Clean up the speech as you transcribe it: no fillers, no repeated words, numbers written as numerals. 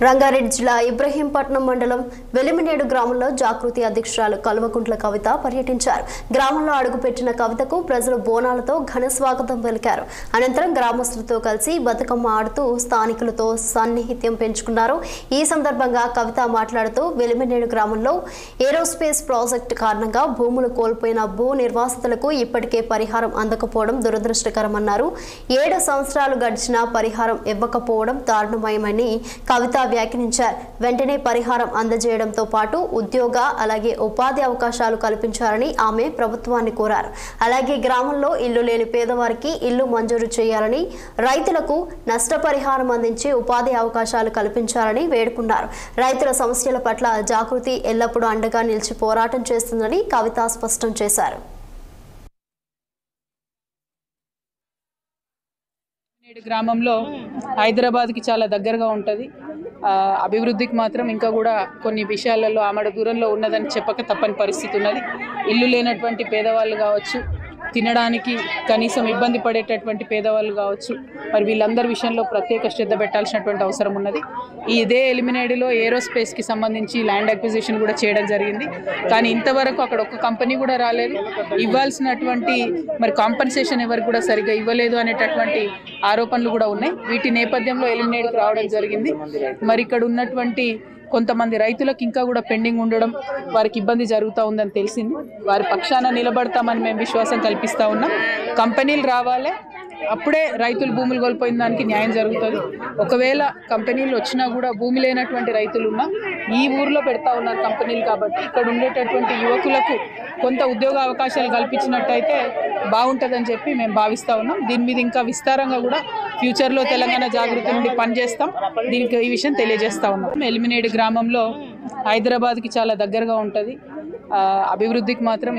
రంగారెడ్డి జిల్లా ఇబ్రహీంపట్నం మండలం వెలిమినేడు గ్రామంలో జాగృతి అధ్యక్షురాలు కల్వకుంట్ల కవిత పర్యటించారు. గ్రామంలో అడుగుపెట్టిన కవితకు ప్రజలు బోనాలతో ఘన స్వాగతం పలికారు. అనంతరం గ్రామస్తులతో కలిసి బతుకమ్మ ఆడుతూ స్థానికులతో సాన్నిహిత్యం పెంచుకున్నారు. ఈ సందర్భంగా కవిత మాట్లాడుతూ వెలిమినేడు గ్రామంలో ఏరోస్పేస్ ప్రాజెక్టు కారణంగా భూములు కోల్పోయిన భూ నిర్వాసితులకు ఇప్పటికే పరిహారం అందకపోవడం దురదృష్టకరమన్నారు. 7 సంవత్సరాలు గడిచినా పరిహారం ఇవ్వకపోవడం దారుణమయమని కవిత వ్యాఖ్యానించారు. వెంటనే పరిహారం అందజేయడంతో పాటు ఉద్యోగ అలాగే ఉపాధి అవకాశాలు కల్పించాలని ఆమె ప్రభుత్వాన్ని కోరారు. అలాగే గ్రామంలో ఇల్లు లేని పేదవారికి ఇల్లు మంజూరు చేయాలని, రైతులకు నష్టపరిహారం అందించి ఉపాధి అవకాశాలు కల్పించాలని వేడుకున్నారు. రైతుల సమస్యల పట్ల జాగృతి ఎల్లప్పుడూ అండగా నిలిచి పోరాటం చేస్తుందని కవిత స్పష్టం చేశారు. గ్రామంలో హైదరాబాద్కి చాలా దగ్గరగా ఉంటుంది. అభివృద్ధికి మాత్రం ఇంకా కూడా కొన్ని విషయాలలో ఆమడ దూరంలో ఉన్నదని చెప్పక తప్పని పరిస్థితి ఉన్నది. ఇల్లు లేనటువంటి పేదవాళ్ళు కావచ్చు, తినడానికి కనీసం ఇబ్బంది పడేటటువంటి పేదవాళ్ళు కావచ్చు, మరి వీళ్ళందరి విషయంలో ప్రత్యేక శ్రద్ధ పెట్టాల్సినటువంటి అవసరం ఉన్నది. ఇదే ఎలిమినేడిలో ఏరోస్పేస్కి సంబంధించి ల్యాండ్ అక్విజిషన్ కూడా చేయడం జరిగింది. కానీ ఇంతవరకు అక్కడ ఒక్క కంపెనీ కూడా రాలేదు. ఇవ్వాల్సినటువంటి మరి కాంపన్సేషన్ ఎవరికి కూడా సరిగ్గా ఇవ్వలేదు అనేటటువంటి ఆరోపణలు కూడా ఉన్నాయి. వీటి నేపథ్యంలో ఎలిమినేడికి రావడం జరిగింది. మరి ఇక్కడ ఉన్నటువంటి కొంతమంది రైతులకు ఇంకా కూడా పెండింగ్ ఉండడం, వారికి ఇబ్బంది జరుగుతూ ఉందని తెలిసింది. వారి పక్షాన నిలబడతామని మేము విశ్వాసం కల్పిస్తూ ఉన్నాం. కంపెనీలు రావాలి, అప్పుడే రైతులు భూములు కోల్పోయిన దానికి న్యాయం జరుగుతుంది. ఒకవేళ కంపెనీలు వచ్చినా కూడా భూమి లేనటువంటి రైతులు ఉన్నా ఈ ఊర్లో పెడతా ఉన్నారు కంపెనీలు. కాబట్టి ఇక్కడ ఉండేటటువంటి యువకులకు కొంత ఉద్యోగ అవకాశాలు కల్పించినట్టయితే బాగుంటుందని చెప్పి మేము భావిస్తూ ఉన్నాం. దీని మీద ఇంకా విస్తారంగా కూడా ఫ్యూచర్లో తెలంగాణ జాగృతి నుండి పనిచేస్తాం. దీనికి ఈ విషయం తెలియజేస్తూ ఉన్నాం. ఎలిమినేడు గ్రామంలో హైదరాబాద్కి చాలా దగ్గరగా ఉంటుంది. అభివృద్ధికి మాత్రం